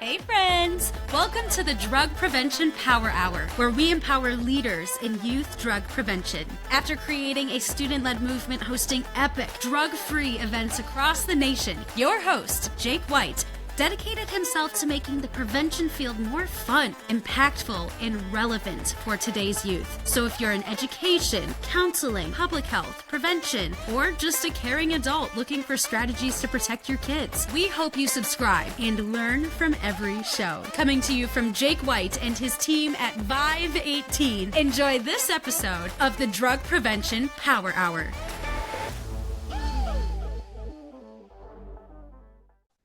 Hey friends! Welcome to the Drug Prevention Power Hour, where we empower leaders in youth drug prevention. After creating a student-led movement hosting epic drug-free events across the nation, your host, Jake White, dedicated himself to making the prevention field more fun, impactful, and relevant for today's youth. So if you're in education, counseling, public health, prevention, or just a caring adult looking for strategies to protect your kids, we hope you subscribe and learn from every show. Coming to you from Jake White and his team at Vive 18, enjoy this episode of the Drug Prevention Power Hour.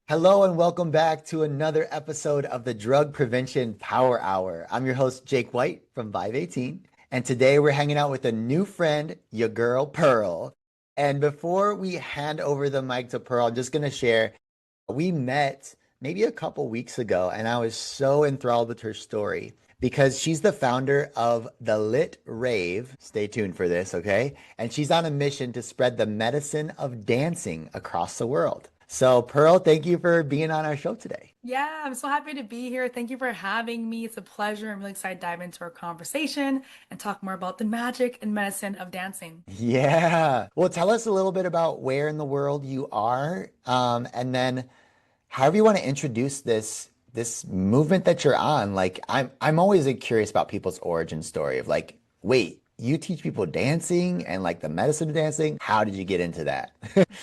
Hello and welcome back to another episode of the Drug Prevention Power Hour. I'm your host, Jake White from Vive 18, and today we're hanging out with a new friend, your girl, Pearl. And before we hand over the mic to Pearl, I'm just going to share, we met maybe a couple weeks ago, and I was so enthralled with her story because she's the founder of The Lit Rave. Stay tuned for this, okay? And she's on a mission to spread the medicine of dancing across the world. So Pearl, thank you for being on our show today. Yeah, I'm so happy to be here. Thank you for having me. It's a pleasure. I'm really excited to dive into our conversation and talk more about the magic and medicine of dancing. Yeah. Well, tell us a little bit about where in the world you are, and then however you want to introduce this movement that you're on. Like, I'm always curious about people's origin story of like, wait, you teach people dancing and like the medicine of dancing. How did you get into that?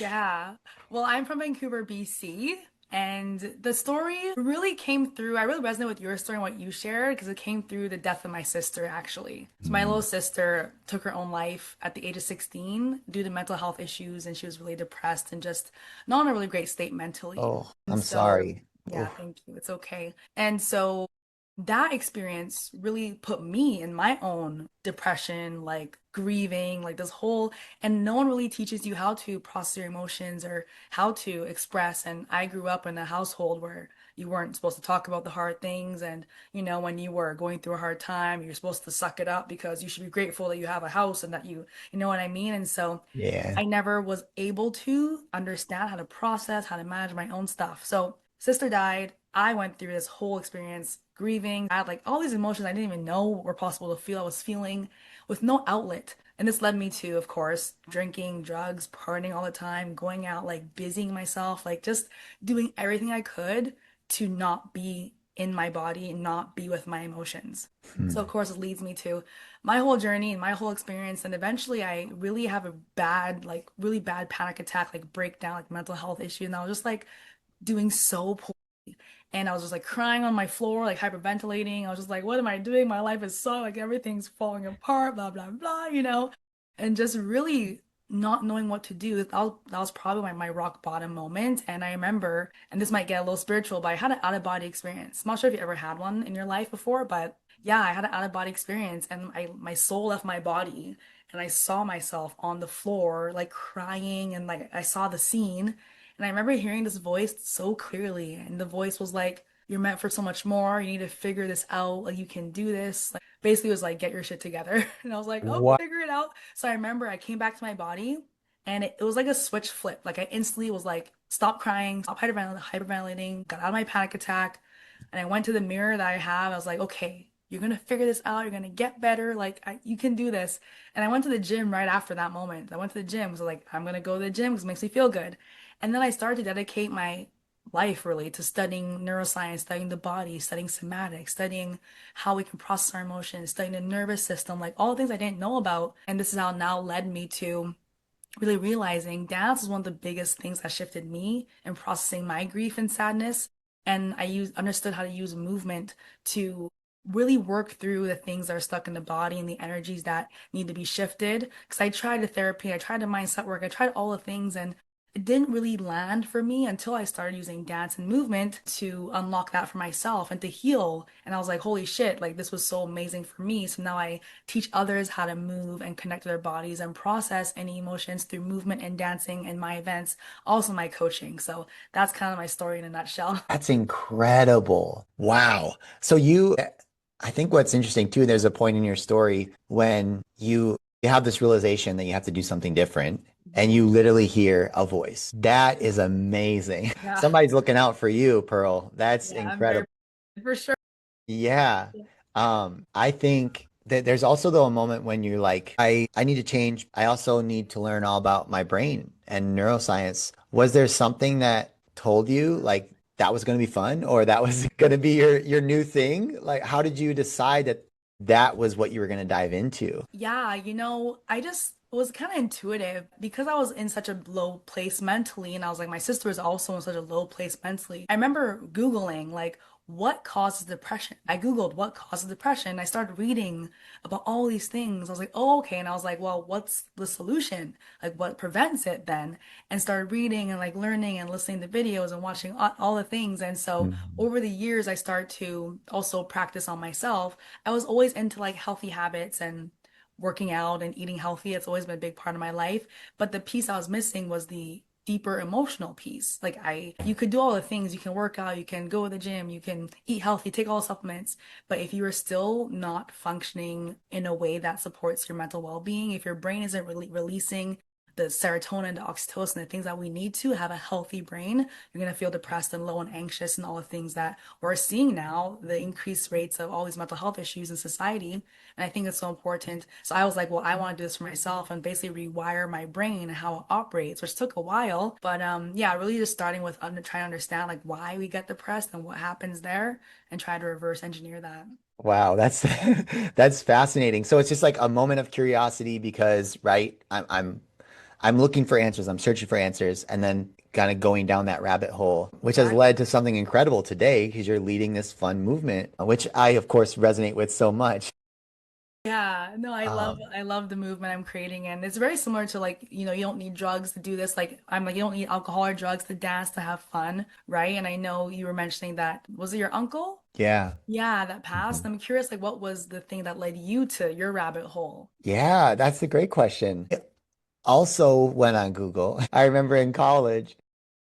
Yeah. Well, I'm from Vancouver, BC, and the story really came through. I really resonate with your story and what you shared because it came through the death of my sister, actually. So, my little sister took her own life at the age of 16 due to mental health issues, and she was really depressed and just not in a really great state mentally. Oh, And I'm so, sorry. yeah, Oh, thank you. It's okay. And so, that experience really put me in my own depression, like grieving, like this whole, and no one really teaches you how to process your emotions or how to express. And I grew up in a household where you weren't supposed to talk about the hard things. And, when you were going through a hard time, you're supposed to suck it up because you should be grateful that you have a house and that you know what I mean? And so yeah. I never was able to understand how to process, how to manage my own stuff. So, sister died. I went through this whole experience grieving. I had like all these emotions I didn't even know were possible to feel. I was feeling with no outlet. And this led me to, of course, drinking, drugs, partying all the time, going out, like busying myself, like just doing everything I could to not be in my body and not be with my emotions. So, of Hmm. course, it leads me to my whole journey and my whole experience. And eventually, I really have a bad, like really bad panic attack, like breakdown, like mental health issue. And I was just like doing so poorly. And I was just like crying on my floor, like hyperventilating. I was just like, what am I doing? My life is so like everything's falling apart, blah, blah, blah. And just really not knowing what to do. That was probably my rock bottom moment. And I remember, and this might get a little spiritual, but I had an out of body experience. I'm not sure if you ever had one in your life before, but yeah, I had an out of body experience and my soul left my body and I saw myself on the floor, like crying and like I saw the scene. And I remember hearing this voice so clearly, and the voice was like, "You're meant for so much more. You need to figure this out. Like, you can do this." Like, basically, it was like, "Get your shit together." And I was like, "Oh, What? figure it out." So I remember I came back to my body, and it was like a switch flip. Like, I instantly was like, "Stop crying, stop hyperventilating." Got out of my panic attack, and I went to the mirror that I have. I was like, "Okay, you're gonna figure this out. You're gonna get better. Like, you can do this." And I went to the gym right after that moment. I went to the gym. So like, I'm gonna go to the gym because it makes me feel good. And then I started to dedicate my life really to studying neuroscience, studying the body, studying somatics, studying how we can process our emotions, studying the nervous system, like all the things I didn't know about. And this is how now led me to really realizing dance is one of the biggest things that shifted me in processing my grief and sadness. And understood how to use movement to really work through the things that are stuck in the body and the energies that need to be shifted. Because I tried the therapy, I tried the mindset work, I tried all the things, and it didn't really land for me until I started using dance and movement to unlock that for myself and to heal. And I was like, holy shit, like this was so amazing for me. So now I teach others how to move and connect to their bodies and process any emotions through movement and dancing in my events, also my coaching. So that's kind of my story in a nutshell. That's incredible. Wow. So I think what's interesting too, there's a point in your story when you have this realization that you have to do something different and you literally hear a voice. That is amazing. Yeah. Somebody's looking out for you, Pearl. That's Yeah, I'm very incredible. for sure. Yeah. I think that there's also though a moment when you're like, I need to change. I also need to learn all about my brain and neuroscience. Was there something that told you like that was going to be fun or that was going to be your new thing? Like, how did you decide that that was what you were going to dive into? Yeah, I just was kind of intuitive because I was in such a low place mentally, and I was like, my sister was also in such a low place mentally. I remember Googling, like, what causes depression? I Googled what causes depression. I started reading about all these things. I was like, oh, okay. And I was like, well, what's the solution? Like, what prevents it then? And started reading and like learning and listening to videos and watching all the things. And so Mhm. over the years, I started to also practice on myself. I was always into like healthy habits and working out and eating healthy. It's always been a big part of my life. But the piece I was missing was the deeper emotional piece. You could do all the things. You can work out, you can go to the gym, you can eat healthy, take all the supplements. But if you are still not functioning in a way that supports your mental well-being, if your brain isn't really releasing the serotonin, the oxytocin, the things that we need to have a healthy brain, you're going to feel depressed and low and anxious and all the things that we're seeing now, the increased rates of all these mental health issues in society. And I think it's so important. So I was like, well, I want to do this for myself and basically rewire my brain and how it operates, which took a while. But yeah, really just starting with trying to understand like why we get depressed and what happens there and try to reverse engineer that. Wow, that's that's fascinating. So it's just like a moment of curiosity because, right, I'm looking for answers, I'm searching for answers, and then kind of going down that rabbit hole, which has Exactly. led to something incredible today because you're leading this fun movement, which I, of course, resonate with so much. Yeah, no, Um, I love the movement I'm creating, and it's very similar to like, you don't need drugs to do this. Like I'm like, you don't need alcohol or drugs to dance to have fun, right? And I know you were mentioning that, was it your uncle? yeah. Yeah, that passed. Mhm. I'm curious, like what was the thing that led you to your rabbit hole? Yeah, that's a great question. Also went on Google. I remember in college,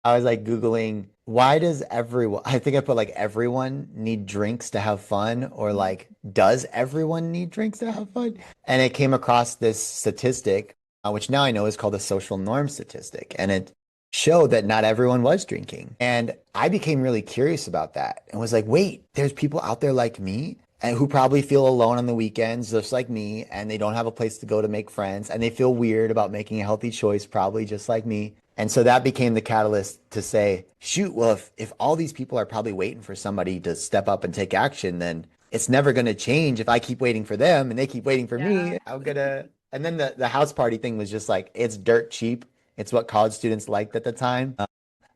I was like Googling, why does everyone, I think I put like everyone need drinks to have fun, or like, does everyone need drinks to have fun? And it came across this statistic, which now I know is called the social norm statistic. And it showed that not everyone was drinking. And I became really curious about that and was like, wait, there's people out there like me and who probably feel alone on the weekends, just like me, and they don't have a place to go to make friends, and they feel weird about making a healthy choice, probably just like me. And so that became the catalyst to say, shoot, well, if all these people are probably waiting for somebody to step up and take action, then it's never going to change if I keep waiting for them and they keep waiting for Yeah. me. I'm gonna. And then the house party thing was just like, it's dirt cheap. It's what college students liked at the time.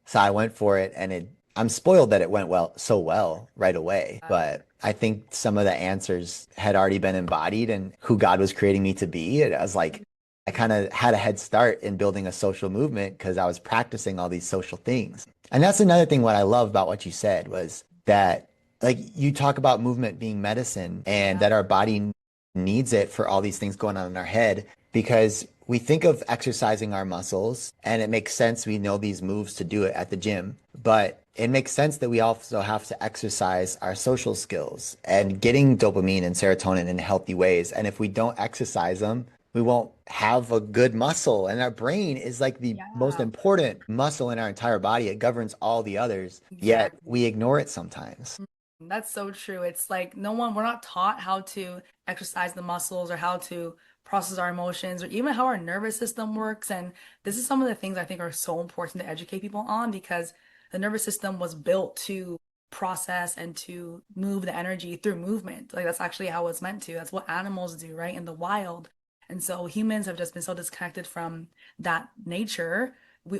So I went for it and I'm spoiled that it went so well right away. But I think some of the answers had already been embodied and who God was creating me to be. And I was like, I kind of had a head start in building a social movement because I was practicing all these social things. And that's another thing what I love about what you said was that like you talk about movement being medicine and Yeah. that our body needs it for all these things going on in our head because we think of exercising our muscles and it makes sense we know these moves to do it at the gym, but it makes sense that we also have to exercise our social skills and getting dopamine and serotonin in healthy ways. And if we don't exercise them, we won't have a good muscle. And our brain is like the most Yeah. important muscle in our entire body. It governs all the others, yet Exactly. we ignore it sometimes. That's so true. It's like we're not taught how to exercise the muscles or how to process our emotions or even how our nervous system works. And this is some of the things I think are so important to educate people on because the nervous system was built to process and to move the energy through movement. Like that's actually how it's meant to. That's what animals do, right? In the wild. And so humans have just been so disconnected from that nature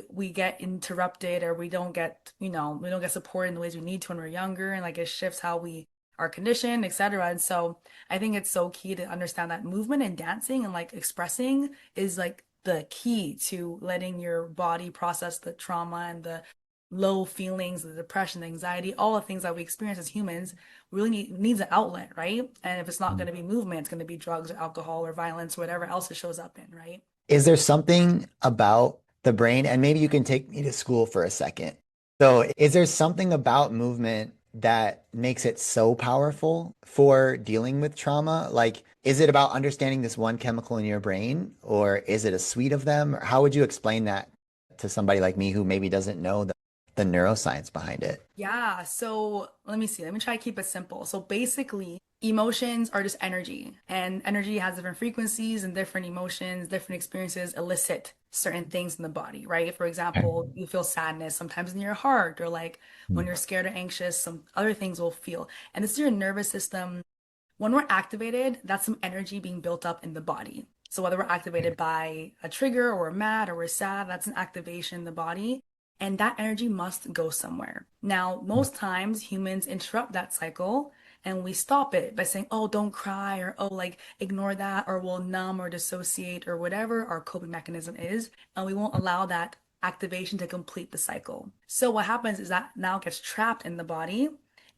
we get interrupted or we don't get support in the ways we need to when we're younger and like it shifts how we are conditioned, etc. And so I think it's so key to understand that movement and dancing and like expressing is like the key to letting your body process the trauma and the low feelings, the depression, the anxiety, all the things that we experience as humans really needs an outlet, right? And if it's not going to be movement, it's going to be drugs or alcohol or violence, or whatever else it shows up in, right? Is there something about the brain, and maybe you can take me to school for a second. So, is there something about movement that makes it so powerful for dealing with trauma? Like, is it about understanding this one chemical in your brain, or is it a suite of them? Or how would you explain that to somebody like me who maybe doesn't know the neuroscience behind it? Yeah, so let me see. Let me try to keep it simple. So basically, emotions are just energy, and energy has different frequencies, and different emotions, different experiences elicit certain things in the body, right? For example, you feel sadness sometimes in your heart, or like when you're scared or anxious, some other things will feel. And this is your nervous system. When we're activated, that's some energy being built up in the body. So whether we're activated by a trigger or we're mad or we're sad, that's an activation in the body. And that energy must go somewhere. Now, most times humans interrupt that cycle and we stop it by saying, oh, don't cry, or oh, like ignore that, or we'll numb or dissociate or whatever our coping mechanism is. And we won't allow that activation to complete the cycle. So what happens is that now gets trapped in the body,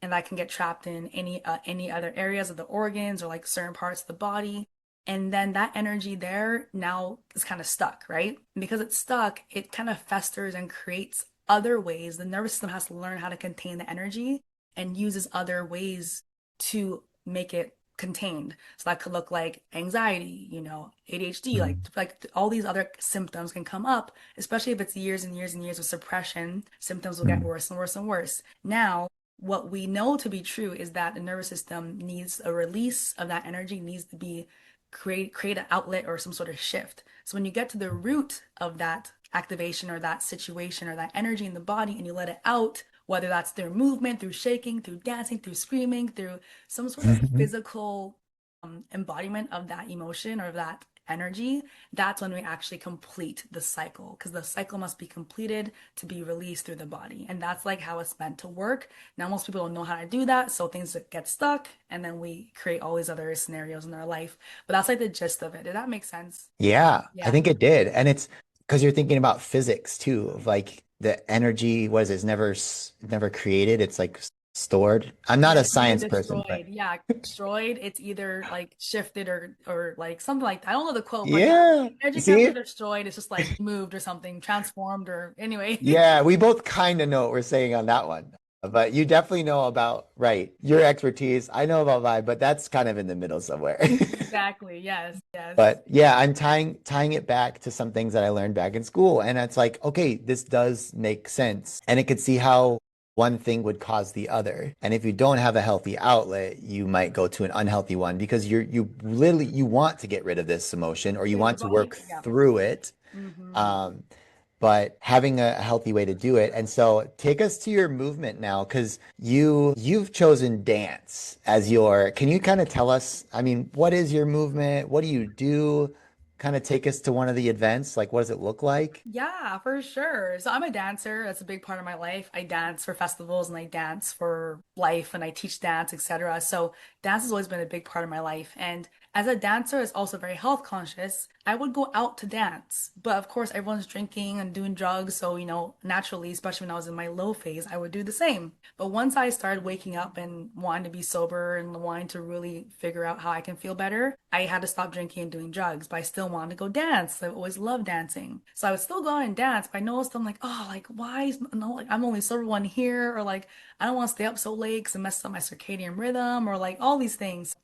and that can get trapped in any other areas of the organs or like certain parts of the body. And then that energy there now is kind of stuck, right? And because it's stuck, it kind of festers and creates other ways. The nervous system has to learn how to contain the energy and uses other ways to make it contained. So that could look like anxiety, ADHD, like all these other symptoms can come up, especially if it's years and years and years of suppression. Symptoms will get worse and worse and worse. Now, what we know to be true is that the nervous system needs a release of that energy, needs to be create an outlet or some sort of shift. So when you get to the root of that activation or that situation or that energy in the body and you let it out, whether that's through movement, through shaking, through dancing, through screaming, through some sort of physical embodiment of that emotion or that energy, that's when we actually complete the cycle, because the cycle must be completed to be released through the body. And that's like how it's meant to work. Now, most people don't know how to do that, so things get stuck, and then we create all these other scenarios in our life. But that's like the gist of it. Did that make sense? Yeah, I Yeah. think it did. And it's because you're thinking about physics too, of like the energy, what is it, it's never created, it's like stored. I'm not Yeah, a it's either science person, but destroyed. Yeah, destroyed. It's either like shifted or like something like that. I don't know the quote, but yeah, yeah, energy can't be see? destroyed. It's just like moved or something, transformed or anyway. Yeah, we both kind of know what we're saying on that one. But you definitely know about, right, your expertise. I know about mine, but that's kind of in the middle somewhere. Exactly. Yes. Yes. But yeah, I'm tying it back to some things that I learned back in school. And it's like, okay, this does make sense. And it could see how one thing would cause the other. And if you don't have a healthy outlet, you might go to an unhealthy one because you literally you want to get rid of this emotion or you Create the want to body. work Yeah. through it. Hmm. Um, but having a healthy way to do it. And so take us to your movement now, because you've chosen dance as your, can you kind of tell us, I mean, what is your movement? What do you do? Kind of take us to one of the events. Like, what does it look like? Yeah, for sure. So I'm a dancer. That's a big part of my life. I dance for festivals and I dance for life and I teach dance, etc. So dance has always been a big part of my life. And as a dancer is also very health conscious, I would go out to dance. But of course, everyone's drinking and doing drugs. So, naturally, especially when I was in my low phase, I would do the same. But once I started waking up and wanting to be sober and wanting to really figure out how I can feel better, I had to stop drinking and doing drugs, but I still wanted to go dance. I've always loved dancing. So I would still go out and dance, but I noticed I'm like, oh, like, why is no, like, I'm only sober one here, or like, I don't want to stay up so late because it messes up my circadian rhythm, or like all these things.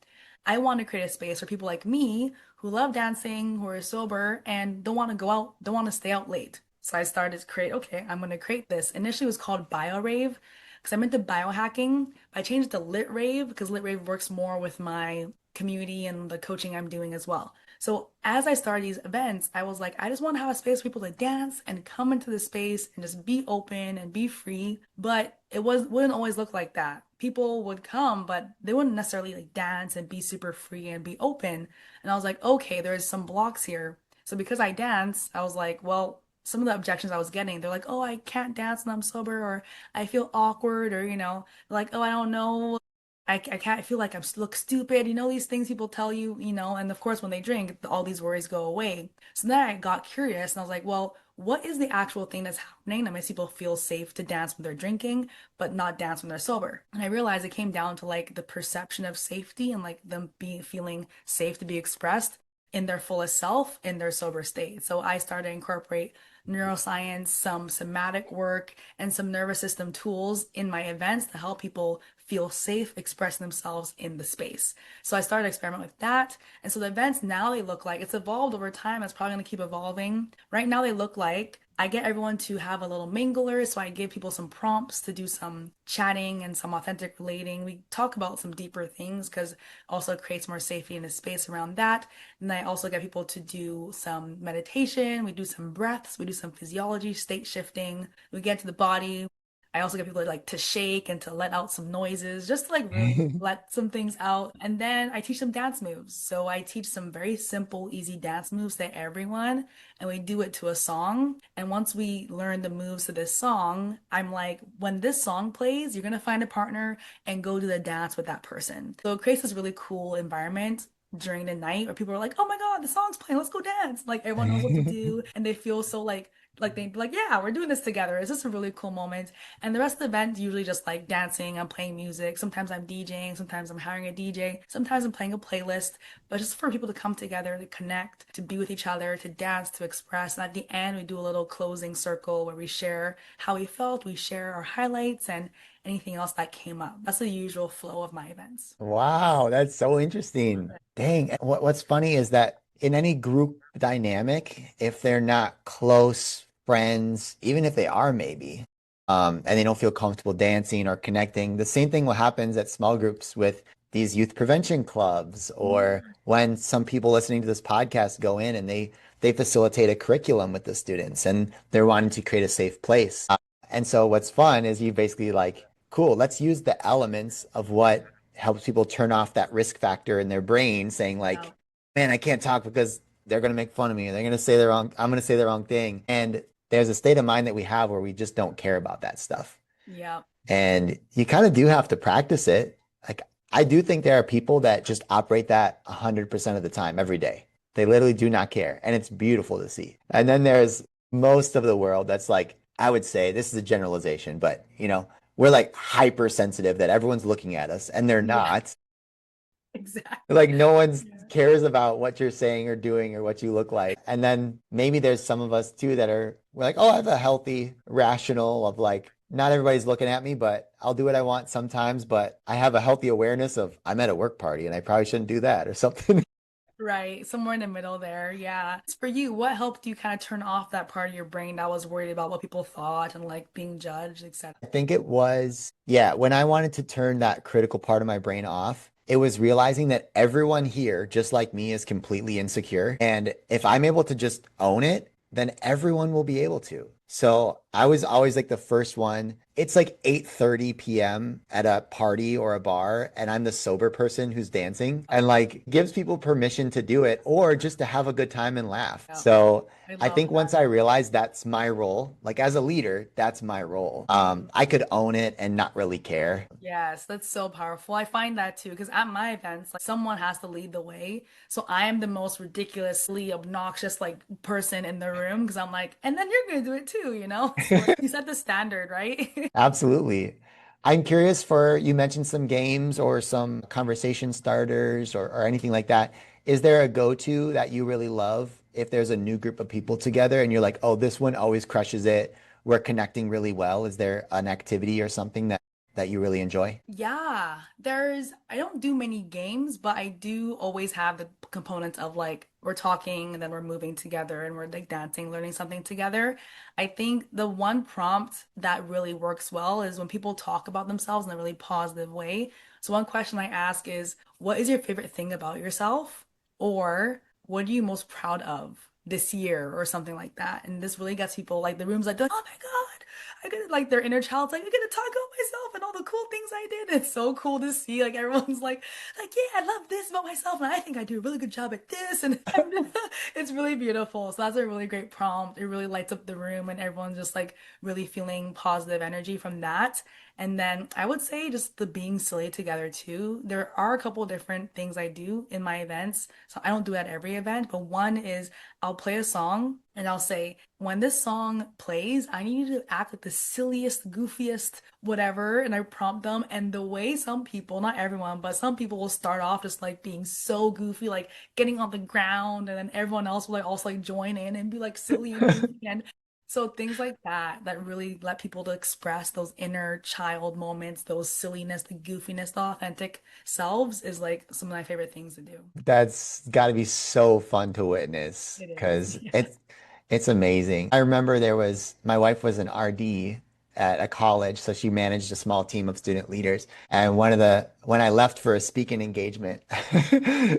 I want to create a space for people like me who love dancing, who are sober, and don't want to go out, don't want to stay out late. So I started to create, okay, I'm going to create this. Initially, it was called Bio Rave because I'm into biohacking. I changed it to Lit Rave because Lit Rave works more with my community and the coaching I'm doing as well. So as I started these events, I was like, I just want to have a space for people to dance and come into the space and just be open and be free. But it wouldn't always look like that. People would come, but they wouldn't necessarily like dance and be super free and be open. And I was like, okay, there's some blocks here. So because I dance, I was like, well, some of the objections I was getting, they're like, oh, I can't dance when I'm sober, or I feel awkward, or like, oh, I don't know. I can't, I feel like look stupid, these things people tell you, and of course when they drink, all these worries go away. So then I got curious and I was like, well, what is the actual thing that's happening that makes people feel safe to dance when they're drinking, but not dance when they're sober? And I realized it came down to like the perception of safety and like them being feeling safe to be expressed in their fullest self in their sober state. So I started to incorporate neuroscience, some somatic work, and some nervous system tools in my events to help people feel safe expressing themselves in the space. So I started experimenting with that. And so the events now they look like it's evolved over time. It's probably going to keep evolving. Right now they look like I get everyone to have a little mingler. So I give people some prompts to do some chatting and some authentic relating. We talk about some deeper things because also creates more safety in the space around that. And I also get people to do some meditation. We do some breaths. We do some physiology, state shifting. We get to the body. I also get people to like to shake and to let out some noises, just to like really let some things out. And then I teach them dance moves. So I teach some very simple, easy dance moves to everyone, and we do it to a song. And once we learn the moves to this song, I'm like, when this song plays, you're gonna find a partner and go do the dance with that person. So it creates this really cool environment during the night where people are like, oh my God, the song's playing, let's go dance. Like everyone knows what to do, and they feel so like they like, yeah, we're doing this together. It's just a really cool moment. And the rest of the event usually just like dancing, I'm playing music. Sometimes I'm DJing, sometimes I'm hiring a DJ, sometimes I'm playing a playlist, but just for people to come together, to connect, to be with each other, to dance, to express. And at the end, we do a little closing circle where we share how we felt, we share our highlights and anything else that came up. That's the usual flow of my events. Wow, that's so interesting. Dang. What's funny is that in any group dynamic, if they're not close friends, even if they are maybe, and they don't feel comfortable dancing or connecting, the same thing what happens at small groups with these youth prevention clubs, or when some people listening to this podcast go in and they facilitate a curriculum with the students and they're wanting to create a safe place. And so what's fun is you basically like, cool, let's use the elements of what helps people turn off that risk factor in their brain, saying Yeah. like, man, I can't talk because they're gonna make fun of me. They're gonna say the wrong, I'm gonna say the wrong thing. And there's a state of mind that we have where we just don't care about that stuff. Yeah. And you kind of do have to practice it. Like I do think there are people that just operate that 100% of the time, every day. They literally do not care. And it's beautiful to see. And then there's most of the world that's like, I would say this is a generalization, but we're like hypersensitive that everyone's looking at us and they're Yeah, not. exactly. Like no one Yeah. cares about what you're saying or doing or what you look like. And then maybe there's some of us too that we're like, oh, I have a healthy rational of like, not everybody's looking at me, but I'll do what I want sometimes. But I have a healthy awareness of I'm at a work party and I probably shouldn't do that or something. Right, somewhere in the middle there. Yeah. For you, what helped you kind of turn off that part of your brain that was worried about what people thought and like being judged, etc.? I think it was, yeah, when I wanted to turn that critical part of my brain off, it was realizing that everyone here, just like me, is completely insecure. And if I'm able to just own it, then everyone will be able to. So I was always like the first one. It's like 8:30 p.m. at a party or a bar, and I'm the sober person who's dancing and like gives people permission to do it or just to have a good time and laugh. Yeah, So I I love think once that. I realized that's my role, like as a leader, that's my role. I could own it and not really care. Yes, that's so powerful. I find that too, because at my events, like someone has to lead the way. So I am the most ridiculously obnoxious like person in the room because I'm like, and then you're gonna do it too, you know? So like, you set the standard, right? Absolutely. I'm curious for you mentioned some games or some conversation starters or anything like that. Is there a go-to that you really love if there's a new group of people together and you're like, oh, this one always crushes it. We're connecting really well. Is there an activity or something that you really enjoy? Yeah, I don't do many games, but I do always have the components of like we're talking and then we're moving together and we're like dancing, learning something together. I think the one prompt that really works well is when people talk about themselves in a really positive way. So one question I ask is, what is your favorite thing about yourself? Or what are you most proud of this year or something like that? And this really gets people like the room's like, oh my God. I get like their inner child's like, I get to talk about myself and all the cool things I did. It's so cool to see. Like everyone's like, yeah, I love this about myself, and I think I do a really good job at this, and it's really beautiful. So that's a really great prompt. It really lights up the room, and everyone's just like really feeling positive energy from that. And then I would say just the being silly together too. There are a couple different things I do in my events. So I don't do it at every event, but one is I'll play a song and I'll say, when this song plays, I need you to act like the silliest, goofiest, whatever. And I prompt them. And the way some people, not everyone, but some people will start off just like being so goofy, like getting on the ground, and then everyone else will like also like join in and be like silly and goofy. So things like that that really let people to express those inner child moments, those silliness, the goofiness, the authentic selves is like some of my favorite things to do. That's got to be so fun to witness It is. because Yeah. it's amazing. I remember my wife was an RD at a college, so she managed a small team of student leaders. And when I left for a speaking engagement,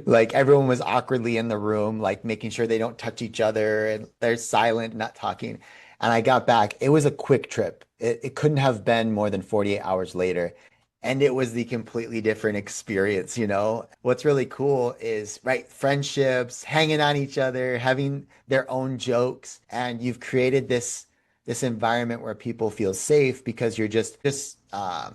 like everyone was awkwardly in the room, like making sure they don't touch each other and they're silent, not talking. And I got back. It was a quick trip. It couldn't have been more than 48 hours later. And it was the completely different experience, you know? What's really cool is, right, friendships, hanging on each other, having their own jokes, and you've created this environment where people feel safe because you're just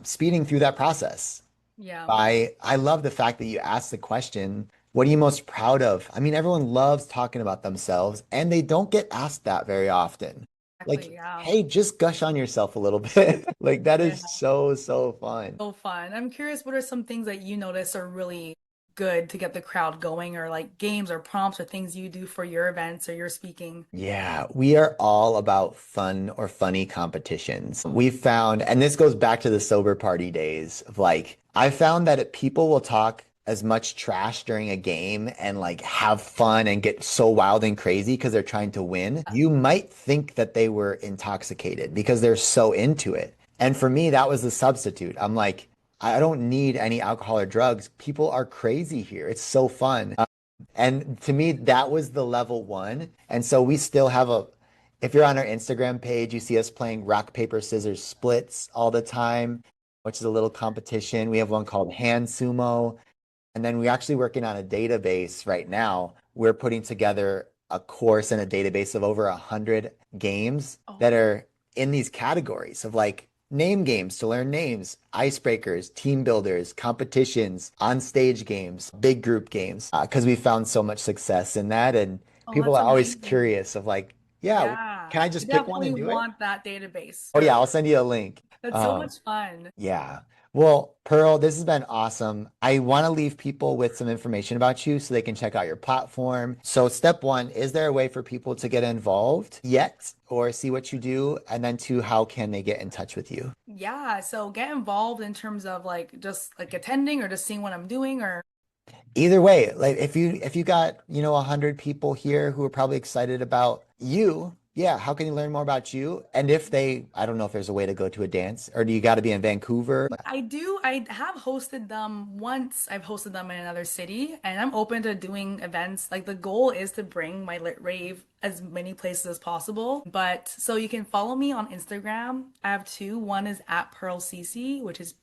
speeding through that process. Yeah, I love the fact that you asked the question, what are you most proud of? I mean, everyone loves talking about themselves, and they don't get asked that very often. exactly. Like, Yeah. hey, just gush on yourself a little bit. Like that Yeah. is so, so fun. So fun. I'm curious, what are some things that you notice are really good to get the crowd going, or like games or prompts or things you do for your events or your speaking? Yeah, we are all about fun or funny competitions. We've found, and this goes back to the sober party days of like, I found that people will talk as much trash during a game and like have fun and get so wild and crazy because they're trying to win. You might think that they were intoxicated because they're so into it. And for me, that was the substitute. I'm like, I don't need any alcohol or drugs. People are crazy here. It's so fun. And to me, that was the level one. And so we still have if you're on our Instagram page, you see us playing rock, paper, scissors, splits all the time, which is a little competition. We have one called hand sumo. And then we're actually working on a database right now. We're putting together a course and a database of over 100 games Oh, that are in these categories of like name games to learn names, icebreakers, team builders, competitions, on stage games, big group games, because we found so much success in that. And oh, people that's are always amazing. curious of like, yeah, Yeah. can I I just pick one definitely and do it? want that database Oh for yeah, I'll send you a link. that's so Um, much fun. yeah. Well, Pearl, this has been awesome. I want to leave people with some information about you so they can check out your platform. So, step one, is there a way for people to get involved yet or see what you do? And then two, how can they get in touch with you? Yeah, so get involved in terms of like just like attending or just seeing what I'm doing or Either way, like if you got, 100 people here who are probably excited about you, yeah, how can you learn more about you? And if I don't know if there's a way to go to a dance, or do you got to be in Vancouver? I do. I have hosted them once. I've hosted them in another city, and I'm open to doing events. Like the goal is to bring my lit rave as many places as possible. But so you can follow me on Instagram. I have two. One is at Pearl Cicci, which is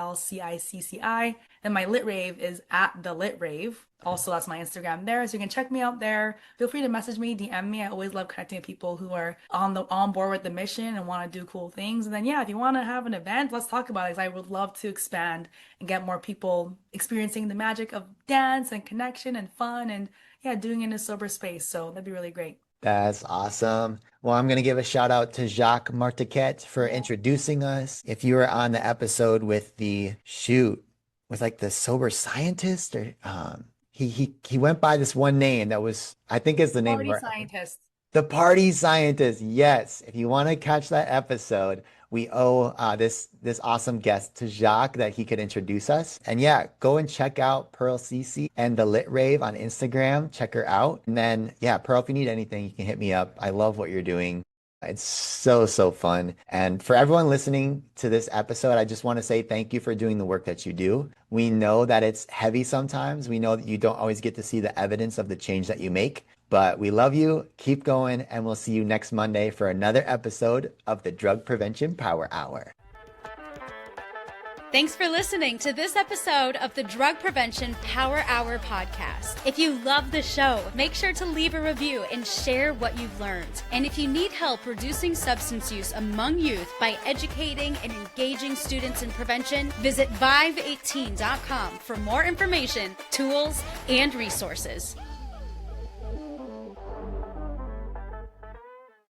PearlCicci, and my lit rave is at the lit rave. Also, that's my Instagram there, so you can check me out there. Feel free to message me, DM me. I always love connecting with people who are on board with the mission and want to do cool things. And then yeah, if you want to have an event, let's talk about it. 'Cause I would love to expand and get more people experiencing the magic of dance and connection and fun and yeah, doing it in a sober space. So that'd be really great. That's awesome. Well, I'm going to give a shout out to Jacques Martiquette for Yeah. introducing us. If you were on the episode with with like the sober scientist, or he went by this one name that was, I think is the name of Party our scientist. the party scientist. Yes. If you want to catch that episode, we owe this awesome guest to Jacques that he could introduce us. And yeah, go and check out Pearl Cece and the Lit Rave on Instagram. Check her out. And then yeah, Pearl, if you need anything, you can hit me up. I love what you're doing. It's so, so fun. And for everyone listening to this episode, I just want to say thank you for doing the work that you do. We know that it's heavy sometimes. We know that you don't always get to see the evidence of the change that you make, but we love you. Keep going, and we'll see you next Monday for another episode of the Drug Prevention Power Hour. Thanks for listening to this episode of the Drug Prevention Power Hour podcast. If you love the show, make sure to leave a review and share what you've learned. And if you need help reducing substance use among youth by educating and engaging students in prevention, visit vive18.com for more information, tools, and resources.